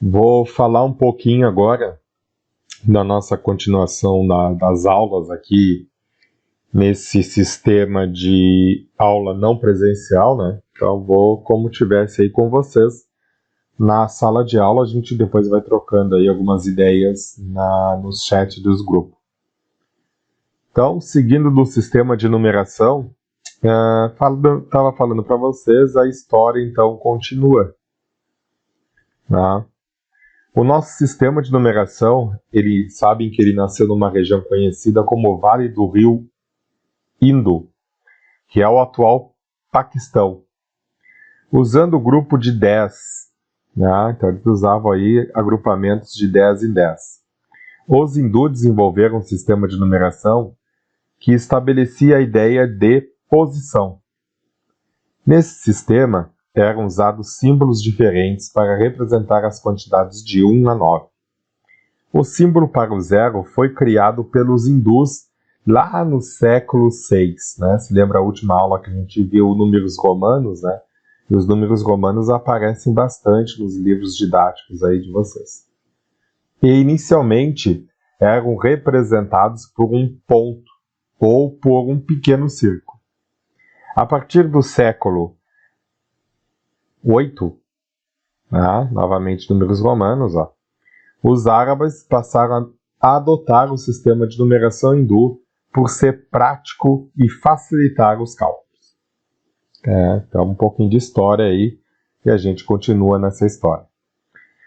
Vou falar um pouquinho agora da nossa continuação das aulas aqui nesse sistema de aula não presencial, né? Então vou como tivesse aí com vocês na sala de aula, a gente depois vai trocando aí algumas ideias no chat dos grupos. Então, seguindo do sistema de numeração, estava falando para vocês, a história então continua. Tá? O nosso sistema de numeração, sabem que ele nasceu numa região conhecida como Vale do Rio Indo, que é o atual Paquistão, usando o grupo de 10. Né? Então eles usavam aí agrupamentos de 10 em 10. Os hindus desenvolveram um sistema de numeração que estabelecia a ideia de posição. Nesse sistema, eram usados símbolos diferentes para representar as quantidades de 1 a 9. O símbolo para o 0 foi criado pelos hindus lá no século VI. Né? Se lembra a última aula que a gente viu números romanos, né? E os números romanos aparecem bastante nos livros didáticos aí de vocês. E inicialmente eram representados por um ponto ou por um pequeno círculo. A partir do século 8, novamente números romanos, os árabes passaram a adotar o sistema de numeração hindu por ser prático e facilitar os cálculos. Então um pouquinho de história aí e a gente continua nessa história.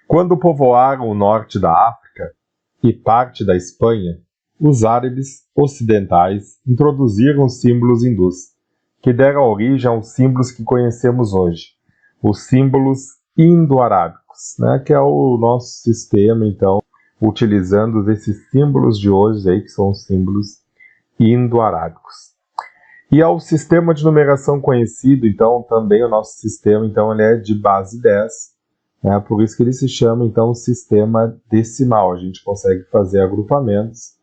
Quando povoaram o norte da África e parte da Espanha, os árabes ocidentais introduziram os símbolos hindus, que deram origem aos símbolos que conhecemos hoje, os símbolos indo-arábicos, né, que é o nosso sistema, então, utilizando esses símbolos de hoje, aí, que são os símbolos indo-arábicos. E ao sistema de numeração conhecido, então, também o nosso sistema, então, ele é de base 10, né, por isso que ele se chama, então, sistema decimal. A gente consegue fazer agrupamentos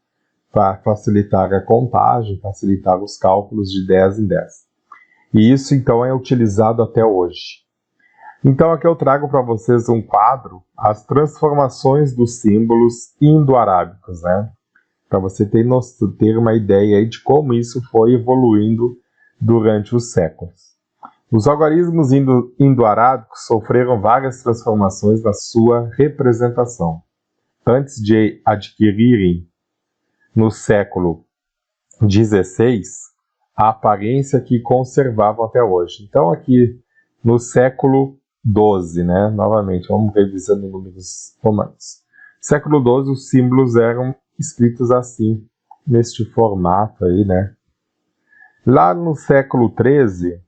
para facilitar a contagem, facilitar os cálculos de 10 em 10. E isso, então, é utilizado até hoje. Então, aqui eu trago para vocês um quadro, as transformações dos símbolos indo-arábicos, né? Para você ter uma ideia aí de como isso foi evoluindo durante os séculos. Os algarismos indo-arábicos sofreram várias transformações na sua representação. Antes de adquirirem, no século XVI, a aparência que conservavam até hoje. Então, aqui no século XII, né? Novamente, vamos revisando números romanos. Século XII, os símbolos eram escritos assim, neste formato aí, né? Lá no século XIII,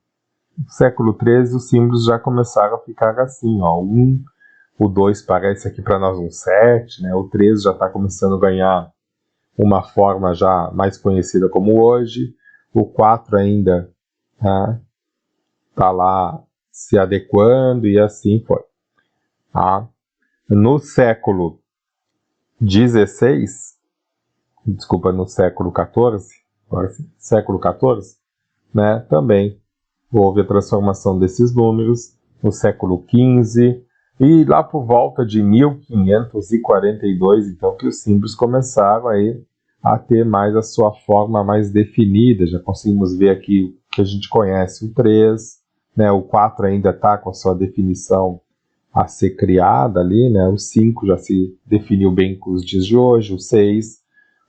os símbolos já começaram a ficar assim, ó. O 2 parece aqui para nós um 7, né? O 13 já está começando a ganhar uma forma já mais conhecida como hoje. O 4 ainda está lá se adequando e assim foi. No século XVI, no século XIV, né, também houve a transformação desses números no século XV e lá por volta de 1542, então, que os símbolos começaram aí a ter mais a sua forma mais definida. Já conseguimos ver aqui que a gente conhece o 3, né, o 4 ainda está com a sua definição a ser criada ali, né, o 5 já se definiu bem com os dias de hoje, o 6,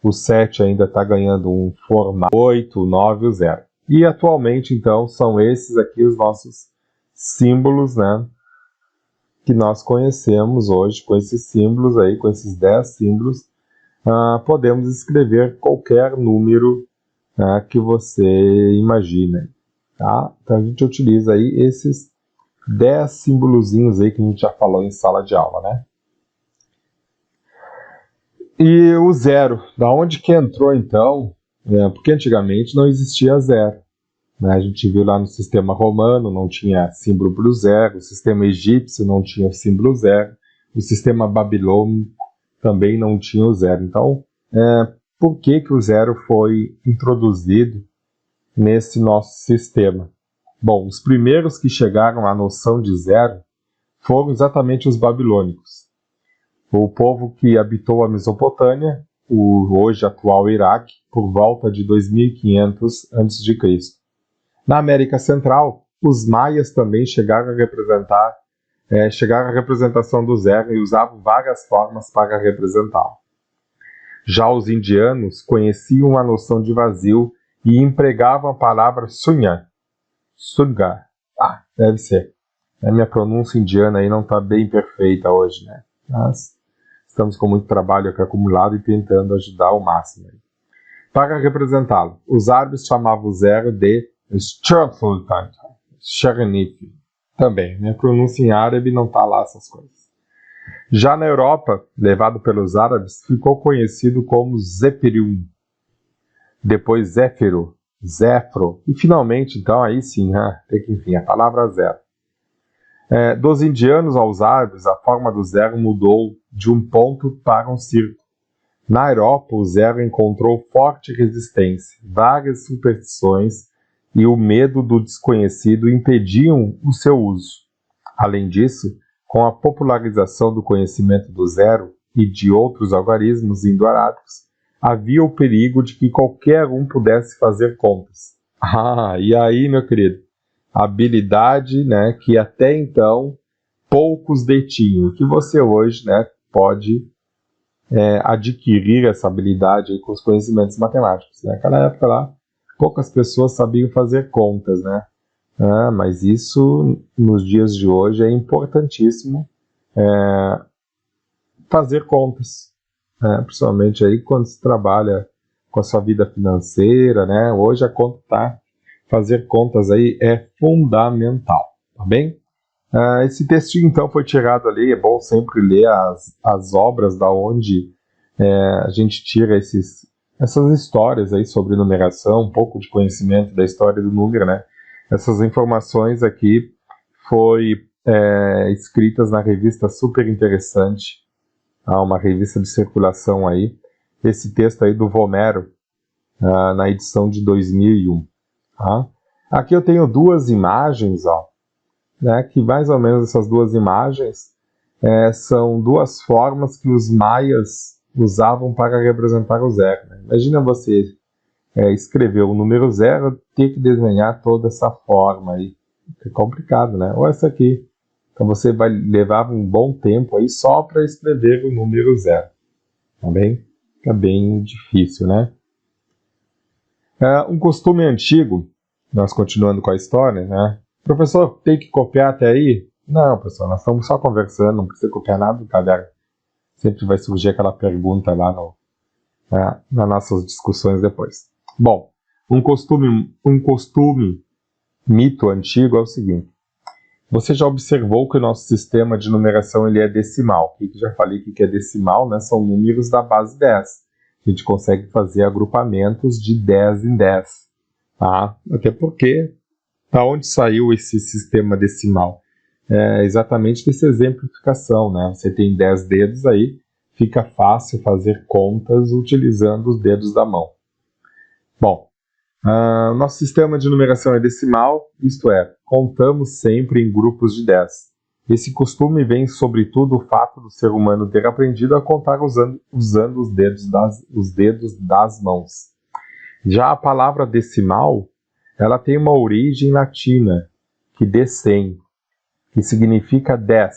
o 7 ainda está ganhando um formato, 8, o 9 e o 0. E atualmente, então, são esses aqui os nossos símbolos, né, que nós conhecemos hoje. Com esses símbolos aí, com esses 10 símbolos, podemos escrever qualquer número que você imagine. Tá? Então a gente utiliza aí esses 10 símbolozinhos aí que a gente já falou em sala de aula, né? E o 0, da onde que entrou então? Porque antigamente não existia 0. Né? A gente viu lá no sistema romano, não tinha símbolo para o 0, o sistema egípcio não tinha o símbolo 0, o sistema babilônico também não tinha o 0. Então, por que o 0 foi introduzido nesse nosso sistema? Bom, os primeiros que chegaram à noção de 0 foram exatamente os babilônicos. O povo que habitou a Mesopotâmia, o hoje atual Iraque, por volta de 2500 a.C. Na América Central, os maias também chegaram a representação do zero e usavam várias formas para representá-lo. Já os indianos conheciam a noção de vazio e empregavam a palavra sunya. Suga. Deve ser. A minha pronúncia indiana aí não está bem perfeita hoje, né? Mas estamos com muito trabalho aqui acumulado e tentando ajudar ao máximo. Para representá-lo, os árabes chamavam o zero de Sharanif. Também, minha pronúncia em árabe não está lá essas coisas. Já na Europa, levado pelos árabes, ficou conhecido como Zephyrium, depois Zéfiro, Zéfro, e finalmente, então, aí sim, enfim, a palavra zero. Dos indianos aos árabes, a forma do zero mudou de um ponto para um círculo. Na Europa, o zero encontrou forte resistência, várias superstições e o medo do desconhecido impediam o seu uso. Além disso, com a popularização do conhecimento do zero e de outros algarismos indo-arábicos, havia o perigo de que qualquer um pudesse fazer contas. E aí, meu querido, habilidade, né, que até então poucos detinham, que você hoje, né, pode adquirir essa habilidade aí com os conhecimentos matemáticos. Naquela época lá, poucas pessoas sabiam fazer contas, né? Mas isso, nos dias de hoje, é importantíssimo fazer contas, principalmente aí quando se trabalha com a sua vida financeira, né? Hoje fazer contas aí é fundamental, tá bem? Esse textinho então foi tirado ali, é bom sempre ler as obras da onde a gente tira essas histórias aí sobre numeração, um pouco de conhecimento da história do número, né? Essas informações aqui foi escritas na revista Super Interessante, uma revista de circulação aí, esse texto aí do Vomero, na edição de 2001. Tá? Aqui eu tenho duas imagens, né, que mais ou menos essas duas imagens são duas formas que os maias usavam para representar o zero. Né? Imagina você escrever o número zero, ter que desenhar toda essa forma aí. É complicado, né? Ou essa aqui. Então você vai levar um bom tempo aí só para escrever o número zero. Tá bem? Fica bem difícil, né? Um costume antigo, nós continuando com a história, né? Professor, tem que copiar até aí? Não, pessoal, nós estamos só conversando, não precisa copiar nada do caderno. Sempre vai surgir aquela pergunta lá nas nossas discussões depois. Bom, um costume mito antigo é o seguinte. Você já observou que o nosso sistema de numeração ele é decimal. O que já falei que é decimal, né? São números da base 10. A gente consegue fazer agrupamentos de 10 em 10. Tá? Até porque, da onde saiu esse sistema decimal? Exatamente dessa exemplificação, né? Você tem 10 dedos aí, fica fácil fazer contas utilizando os dedos da mão. Bom, nosso sistema de numeração é decimal, isto é, contamos sempre em grupos de 10. Esse costume vem sobretudo do fato do ser humano ter aprendido a contar usando os dedos das mãos. Já a palavra decimal, ela tem uma origem latina, que decem, que significa 10.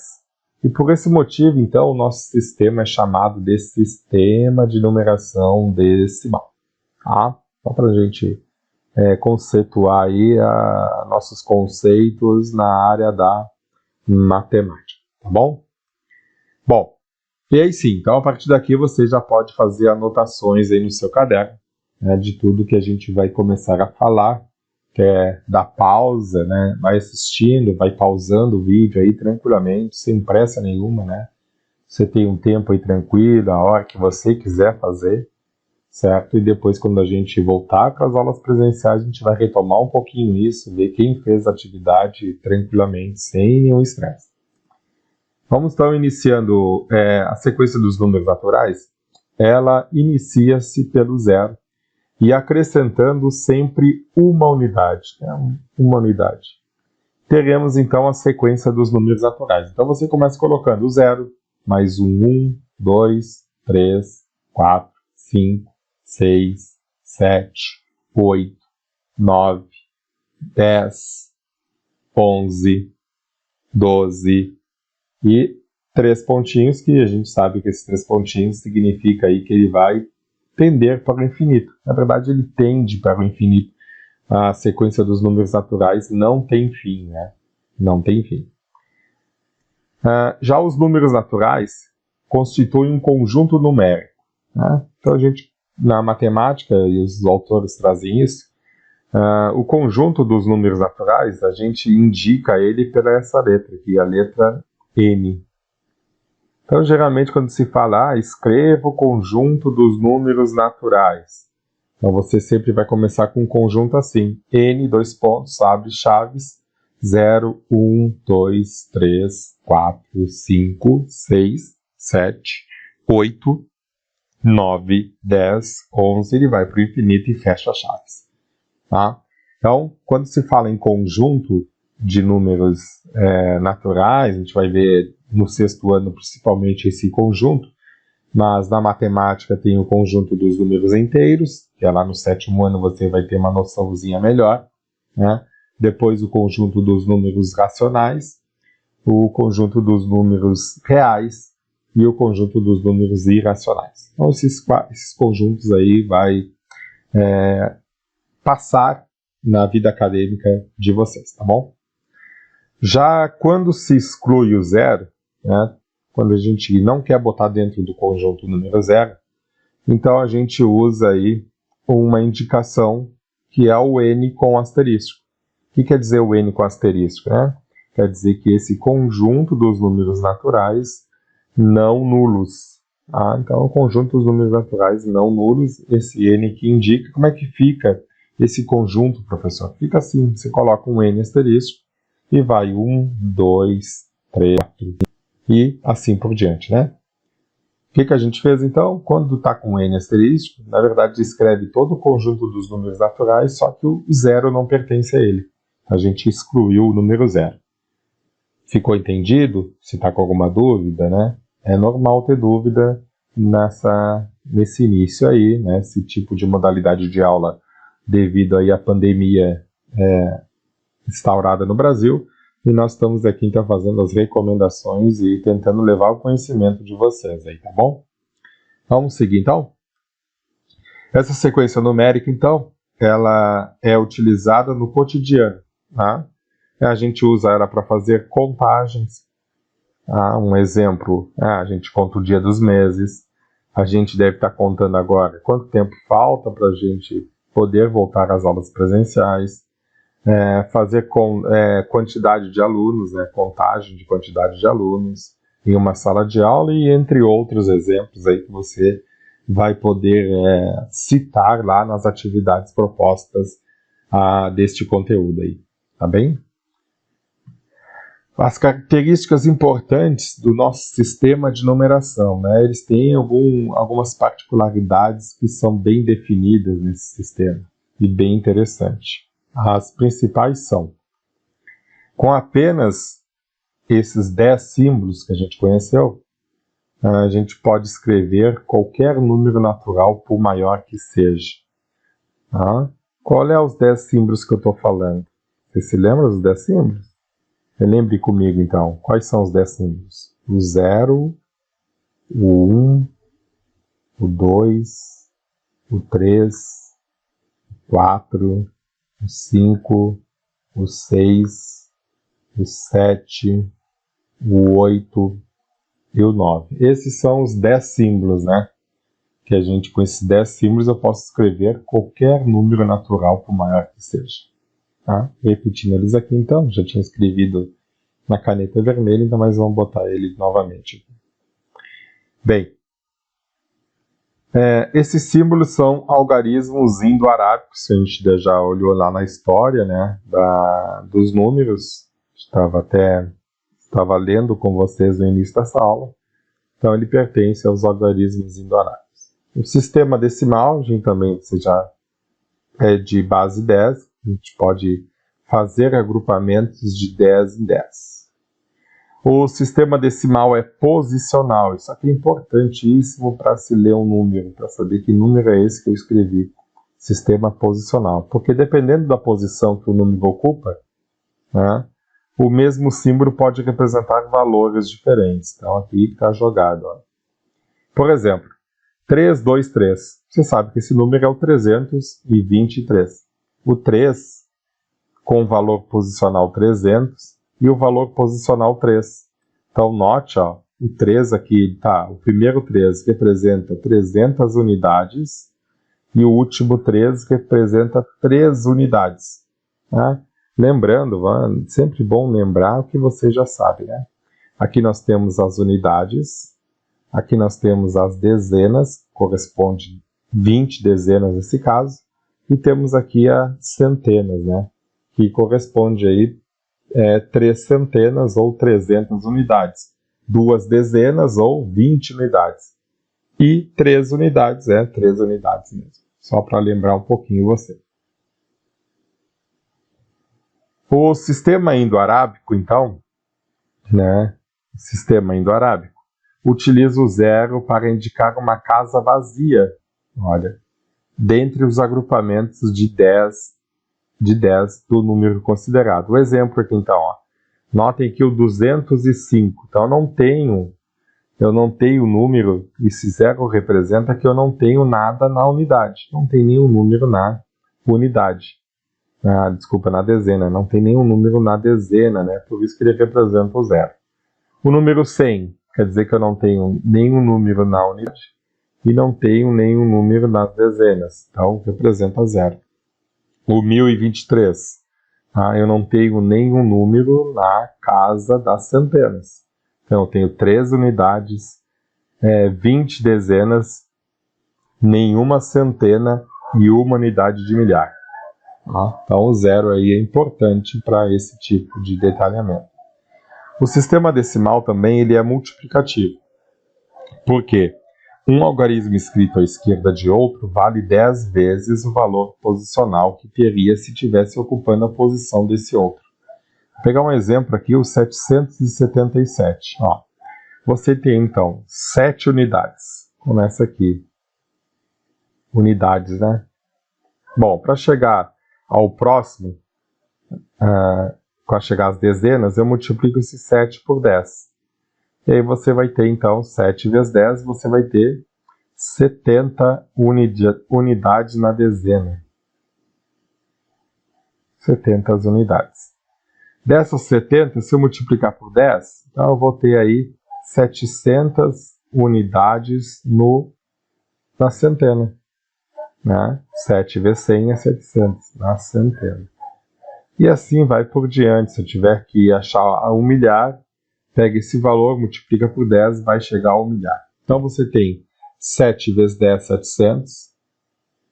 E por esse motivo, então, o nosso sistema é chamado de sistema de numeração decimal. Tá? Só para a gente conceituar aí nossos conceitos na área da matemática, tá bom? Bom, e aí sim, então a partir daqui você já pode fazer anotações aí no seu caderno, né, de tudo que a gente vai começar a falar, que é dar pausa, né? Vai assistindo, vai pausando o vídeo aí tranquilamente, sem pressa nenhuma, né? Você tem um tempo aí tranquilo, a hora que você quiser fazer, certo? E depois, quando a gente voltar para as aulas presenciais, a gente vai retomar um pouquinho isso, ver quem fez a atividade tranquilamente, sem nenhum estresse. Vamos então iniciando a sequência dos números naturais. Ela inicia-se pelo zero e acrescentando sempre uma unidade. Uma unidade. Teremos então a sequência dos números naturais. Então você começa colocando o 0, mais um 1, 2, 3, 4, 5, 6, 7, 8, 9, 10, 11, 12 e 3 pontinhos, que a gente sabe que esses 3 pontinhos significa aí que ele vai tender para o infinito. Na verdade, ele tende para o infinito. A sequência dos números naturais não tem fim, né? Não tem fim. Já os números naturais constituem um conjunto numérico, né? Então, a gente, na matemática, e os autores trazem isso, o conjunto dos números naturais, a gente indica ele pela essa letra aqui, a letra N. Então, geralmente, quando se fala, escreva o conjunto dos números naturais. Então, você sempre vai começar com um conjunto assim. N, 2 pontos, abre chaves, 0, 1, 2, 3, 4, 5, 6, 7, 8, 9, 10, 11, ele vai para o infinito e fecha as chaves. Tá? Então, quando se fala em conjunto de números naturais, a gente vai ver no 6º ano principalmente esse conjunto, mas na matemática tem o conjunto dos números inteiros, que é lá no 7º ano você vai ter uma noçãozinha melhor, né? Depois o conjunto dos números racionais, o conjunto dos números reais e o conjunto dos números irracionais. Então esses conjuntos aí vai passar na vida acadêmica de vocês, tá bom? Já quando se exclui o zero, né, quando a gente não quer botar dentro do conjunto o número zero, então a gente usa aí uma indicação que é o N com asterisco. O que quer dizer o N com asterisco, né? Quer dizer que esse conjunto dos números naturais não nulos. Então, o conjunto dos números naturais não nulos, esse N que indica. Como é que fica esse conjunto, professor? Fica assim, você coloca um N asterisco e vai 1, 2, 3, 4 e assim por diante, né? O que a gente fez então? Quando está com N asterisco, na verdade escreve todo o conjunto dos números naturais, só que o zero não pertence a ele. A gente excluiu o número zero. Ficou entendido? Se está com alguma dúvida, né? É normal ter dúvida nesse início aí, né? Esse tipo de modalidade de aula devido aí à pandemia instaurada no Brasil. E nós estamos aqui então fazendo as recomendações e tentando levar o conhecimento de vocês aí, tá bom? Vamos seguir então? Essa sequência numérica então, ela é utilizada no cotidiano, tá? A gente usa ela para fazer contagens. Um exemplo, a gente conta o dia dos meses, a gente deve estar contando agora quanto tempo falta para a gente poder voltar às aulas presenciais, fazer quantidade de alunos, né, contagem de quantidade de alunos em uma sala de aula e entre outros exemplos aí que você vai poder citar lá nas atividades propostas deste conteúdo aí, tá bem? As características importantes do nosso sistema de numeração, né? Eles têm algumas particularidades que são bem definidas nesse sistema e bem interessante. As principais são, com apenas esses 10 símbolos que a gente conheceu, a gente pode escrever qualquer número natural, por maior que seja. Qual é os 10 símbolos que eu estou falando? Você se lembra dos 10 símbolos? Lembre comigo, então, quais são os 10 símbolos? O 0, o 1, o 2, o 3, o 4, o 5, o 6, o 7, o 8 e o 9. Esses são os 10 símbolos, né? Que a gente, com esses 10 símbolos, eu posso escrever qualquer número natural, por maior que seja. Repetindo eles aqui então, já tinha escrevido na caneta vermelha, então mas vamos botar ele novamente. Bem, esses símbolos são algarismos indo-arábicos, a gente já olhou lá na história, né, dos números, estava lendo com vocês no início dessa aula, então ele pertence aos algarismos indo-arábicos. O sistema decimal, a gente também já é de base 10, a gente pode fazer agrupamentos de 10 em 10. O sistema decimal é posicional. Isso aqui é importantíssimo para se ler um número, para saber que número é esse que eu escrevi. Sistema posicional. Porque dependendo da posição que o número ocupa, né, o mesmo símbolo pode representar valores diferentes. Então aqui está jogado. Ó. Por exemplo, 323. Você sabe que esse número é o 323. O 3 com o valor posicional 300 e o valor posicional 3. Então note, ó, o 3 aqui, tá, o primeiro 3 representa 300 unidades e o último 3 representa 3 unidades. Né? Lembrando, sempre bom lembrar o que você já sabe. Né? Aqui nós temos as unidades, aqui nós temos as dezenas, corresponde 20 dezenas nesse caso, e temos aqui as centenas, né? Que corresponde aí 3 centenas ou 300 unidades, 2 dezenas ou 20 unidades, e 3 unidades, 3 unidades mesmo, só para lembrar um pouquinho você. O sistema indo-arábico, então, né, sistema indo-arábico, utiliza o 0 para indicar uma casa vazia, olha, dentre os agrupamentos de 10 do número considerado. O exemplo aqui, então, ó. Notem que o 205, então eu não tenho número, esse 0 representa que eu não tenho nada na unidade, não tem nenhum número na unidade. Desculpa, na dezena, não tem nenhum número na dezena, né? Por isso que ele representa o 0. O número 100 quer dizer que eu não tenho nenhum número na unidade e não tenho nenhum número nas dezenas, então representa 0. O 1023, eu não tenho nenhum número na casa das centenas. Então eu tenho 3 unidades, 20 dezenas, nenhuma centena e uma unidade de milhar. Então o 0 aí é importante para esse tipo de detalhamento. O sistema decimal também ele é multiplicativo. Por quê? Um algarismo escrito à esquerda de outro vale 10 vezes o valor posicional que teria se estivesse ocupando a posição desse outro. Vou pegar um exemplo aqui, o 777. Você tem, então, 7 unidades. Começa aqui. Unidades, né? Bom, para chegar ao próximo, para chegar às dezenas, eu multiplico esse 7 por 10. E aí você vai ter, então, 7 vezes 10, você vai ter 70 unidades na dezena. 70 unidades. Dessas 70, se eu multiplicar por 10, então eu vou ter aí 700 unidades na centena. Né? 7 vezes 100 é 700 na centena. E assim vai por diante. Se eu tiver que achar um milhar, pega esse valor, multiplica por 10, vai chegar ao milhar. Então você tem 7 vezes 10, 700.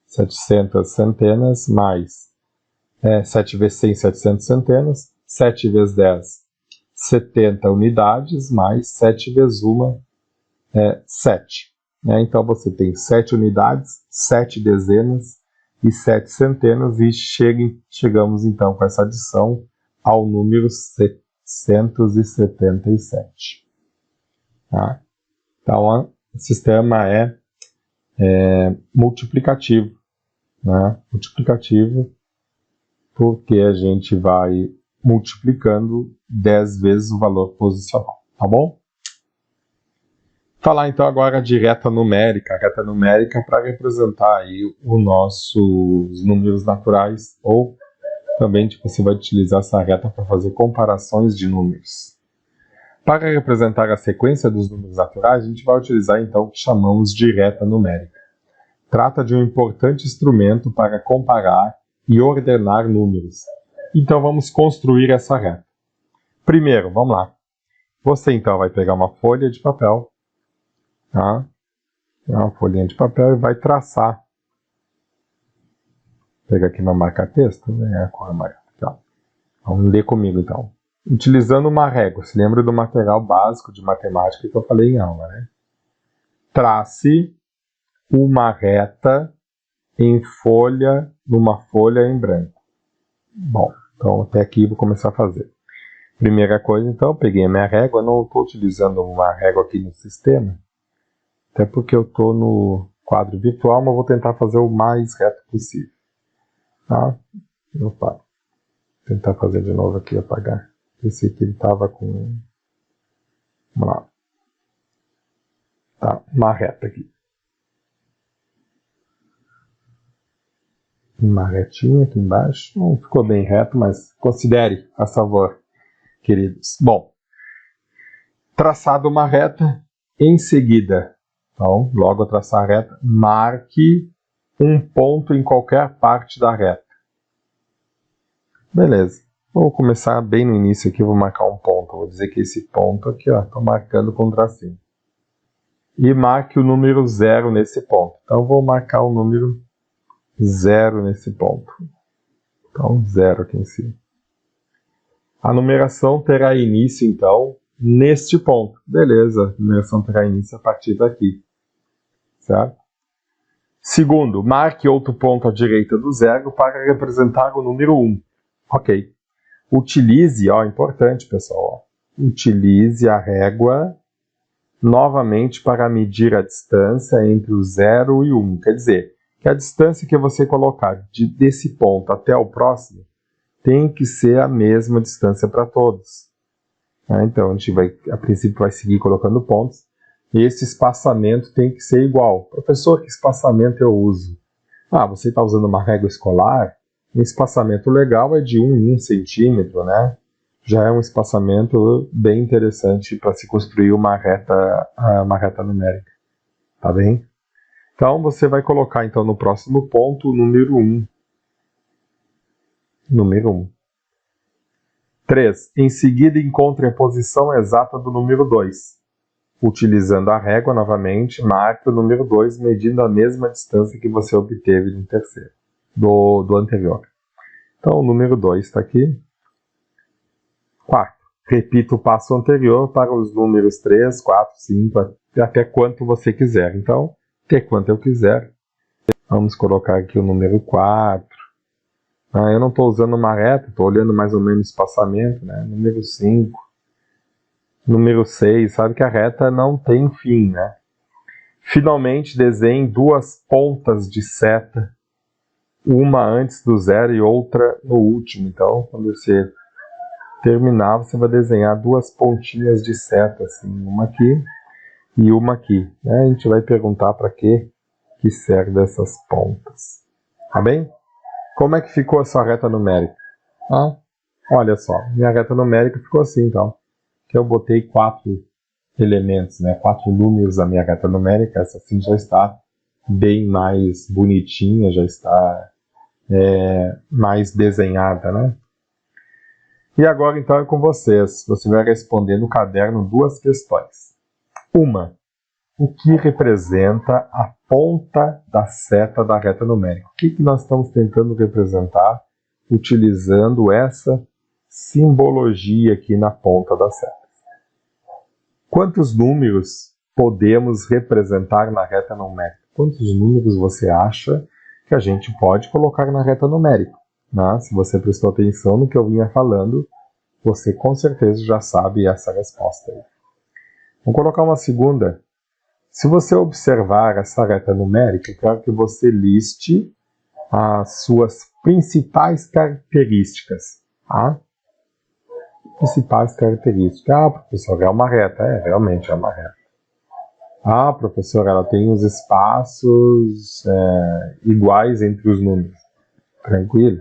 700 centenas, mais 7 vezes 100, 700 centenas. 7 vezes 10, 70 unidades, mais 7 vezes 1, 7. Então você tem 7 unidades, 7 dezenas e 7 centenas, e chegamos então com essa adição ao número 777. Tá? Então o sistema é multiplicativo, né? Multiplicativo porque a gente vai multiplicando 10 vezes o valor posicional, tá bom? Falar então agora de reta numérica para representar aí os nossos números naturais, ou também você vai utilizar essa reta para fazer comparações de números. Para representar a sequência dos números naturais, a gente vai utilizar então o que chamamos de reta numérica. Trata de um importante instrumento para comparar e ordenar números. Então vamos construir essa reta. Primeiro, vamos lá. Você então vai pegar uma folha de papel, tá? Uma folhinha de papel e vai traçar. Pega aqui uma marca-texto, né? A cor amarela. Tá? Vamos ler comigo então. Utilizando uma régua, se lembra do material básico de matemática que eu falei em aula, né? Trace uma reta numa folha em branco. Bom, então até aqui vou começar a fazer. Primeira coisa, então, peguei a minha régua. Não estou utilizando uma régua aqui no sistema, até porque eu estou no quadro virtual, mas vou tentar fazer o mais reto possível. Tá? Opa. Vou tentar fazer de novo aqui, apagar. Esse aqui ele estava com... Vamos lá. Tá, uma reta aqui. Uma retinha aqui embaixo. Não ficou bem reto, mas considere, a favor, queridos. Bom, traçado uma reta, em seguida, então, logo a traçar a reta, marque um ponto em qualquer parte da reta. Beleza. Vou começar bem no início aqui, vou marcar um ponto. Vou dizer que esse ponto aqui, ó, estou marcando com um tracinho. E marque o número 0 nesse ponto. Então, vou marcar o número 0 nesse ponto. Então, 0 aqui em cima. A numeração terá início, então, neste ponto. Beleza, a numeração terá início a partir daqui. Certo? Segundo, marque outro ponto à direita do 0 para representar o número 1. Ok. Utilize, ó, importante, pessoal, ó, utilize a régua novamente para medir a distância entre o 0 e o 1. Quer dizer, que a distância que você colocar desse ponto até o próximo tem que ser a mesma distância para todos. Então, a gente vai, a princípio, vai seguir colocando pontos. E esse espaçamento tem que ser igual. Professor, que espaçamento eu uso? Ah, você está usando uma régua escolar? O espaçamento legal é de 1 em 1 centímetro, né? Já é um espaçamento bem interessante para se construir uma reta numérica. Tá bem? Então, você vai colocar então, no próximo ponto o número 1. Número 1. 3. Em seguida, encontre a posição exata do número 2. Utilizando a régua novamente, marque o número 2 medindo a mesma distância que você obteve no terceiro, do anterior. Então, o número 2 está aqui. 4. Repita o passo anterior para os números 3, 4, 5, até quanto você quiser. Então, até quanto eu quiser. Vamos colocar aqui o número 4. Eu não estou usando uma reta, estou olhando mais ou menos o espaçamento. Né? Número 5. Número 6. Sabe que a reta não tem fim, né? Finalmente, desenhe duas pontas de seta. Uma antes do 0 e outra no último. Então, quando você terminar, você vai desenhar duas pontinhas de seta, assim, uma aqui e uma aqui. A gente vai perguntar para que serve essas pontas. Tá bem? Como é que ficou a sua reta numérica? Olha só, minha reta numérica ficou assim, então. Que eu botei 4 elementos, né? 4 números da minha reta numérica. Essa assim já está bem mais bonitinha, já está mais desenhada, né? E agora, então, é com vocês. Você vai responder no caderno duas questões. Uma, o que representa a ponta da seta da reta numérica? O que nós estamos tentando representar utilizando essa simbologia aqui na ponta da seta? Quantos números podemos representar na reta numérica? Quantos números você acha que a gente pode colocar na reta numérica? Se você prestou atenção no que eu vinha falando, você com certeza já sabe essa resposta aí. Vamos colocar uma segunda. Se você observar essa reta numérica, eu quero que você liste as suas principais características. Principais características. Professor, é uma reta. Realmente é uma reta. Professor, ela tem os espaços iguais entre os números. Tranquilo?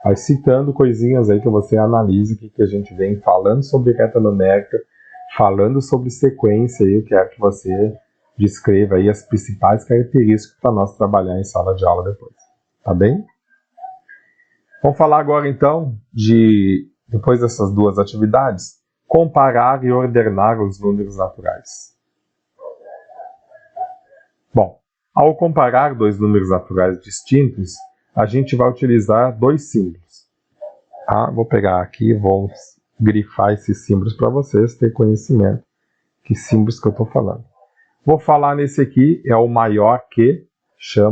Vai citando coisinhas aí que você analise o que a gente vem falando sobre reta numérica, falando sobre sequência, aí eu quero que você descreva aí as principais características para nós trabalhar em sala de aula depois. Tá bem? Vamos falar agora então depois dessas duas atividades, comparar e ordenar os números naturais. Bom, ao comparar dois números naturais distintos, a gente vai utilizar dois símbolos. Vou pegar aqui e vou grifar esses símbolos para vocês terem conhecimento que símbolos que eu estou falando. Vou falar nesse aqui, é o maior que,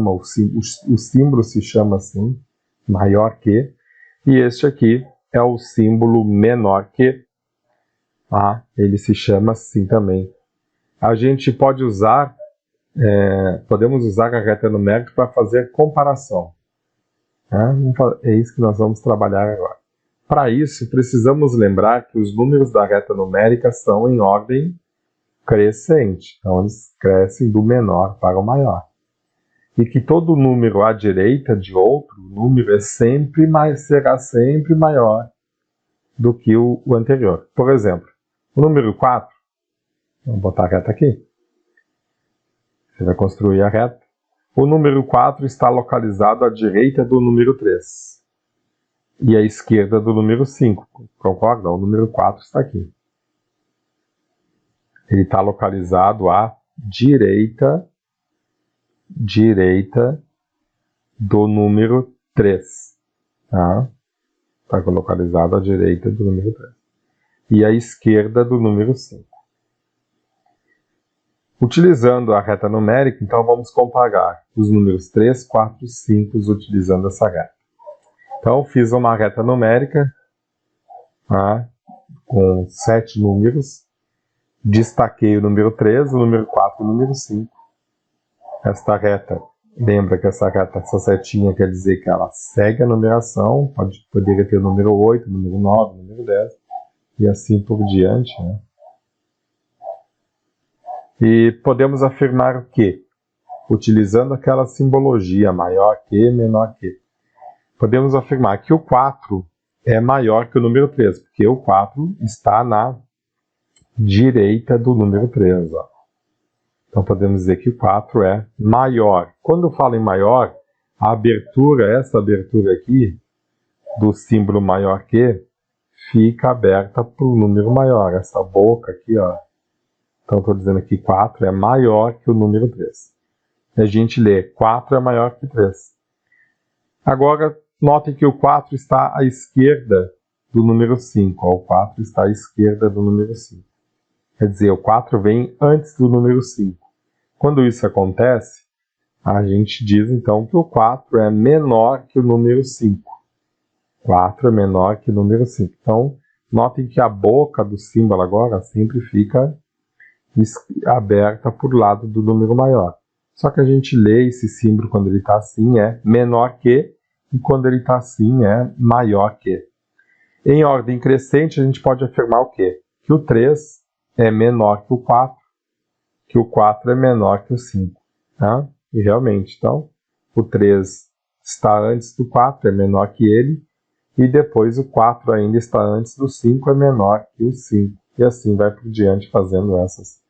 o símbolo se chama assim, maior que, e este aqui é o símbolo menor que, Ele se chama assim também. A gente pode usar, podemos usar a reta numérica para fazer comparação. É isso que nós vamos trabalhar agora. Para isso, precisamos lembrar que os números da reta numérica são em ordem crescente. Então, eles crescem do menor para o maior. E que todo número à direita de outro número será sempre maior do que o anterior. Por exemplo, o número 4, vamos botar a reta aqui. Você vai construir a reta. O número 4 está localizado à direita do número 3 e à esquerda do número 5. Concorda? O número 4 está aqui. Ele está localizado à direita do número 3. Está localizado à direita do número 3. E à esquerda do número 5. Utilizando a reta numérica, então vamos comparar os números 3, 4 e 5 utilizando essa reta. Então, fiz uma reta numérica com 7 números. Destaquei o número 3, o número 4 e o número 5. Esta reta, lembra que essa setinha quer dizer que ela segue a numeração, poderia ter o número 8, o número 9, o número 10, e assim por diante. E podemos afirmar o quê? Utilizando aquela simbologia maior que, menor que. Podemos afirmar que o 4 é maior que o número 3, porque o 4 está na direita do número 3. Então podemos dizer que o 4 é maior. Quando eu falo em maior, essa abertura aqui, do símbolo maior que, fica aberta para o número maior. Essa boca aqui, então estou dizendo que 4 é maior que o número 3. E a gente lê 4 é maior que 3. Agora, notem que o 4 está à esquerda do número 5. O 4 está à esquerda do número 5. Quer dizer, o 4 vem antes do número 5. Quando isso acontece, a gente diz então que o 4 é menor que o número 5. 4 é menor que o número 5. Então, notem que a boca do símbolo agora sempre fica aberta para o lado do número maior. Só que a gente lê esse símbolo quando ele está assim, é menor que, e quando ele está assim, é maior que. Em ordem crescente, a gente pode afirmar o quê? Que o 3 é menor que o 4, que o 4 é menor que o 5. E realmente, então, o 3 está antes do 4, é menor que ele, e depois o 4 ainda está antes do 5, é menor que o 5. E assim vai por diante fazendo essas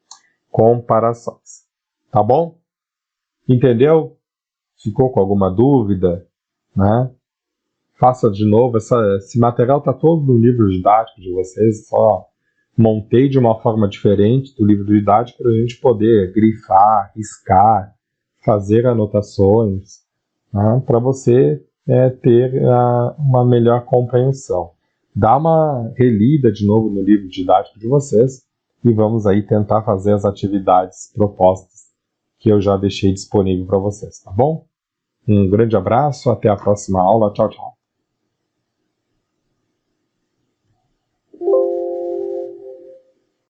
comparações. Tá bom? Entendeu? Ficou com alguma dúvida? Faça de novo. Esse material está todo no livro didático de vocês. Só montei de uma forma diferente do livro didático para a gente poder grifar, riscar, fazer anotações, para você ter uma melhor compreensão. Dá uma relida de novo no livro didático de vocês e vamos aí tentar fazer as atividades propostas que eu já deixei disponível para vocês, tá bom? Um grande abraço, até a próxima aula, tchau, tchau.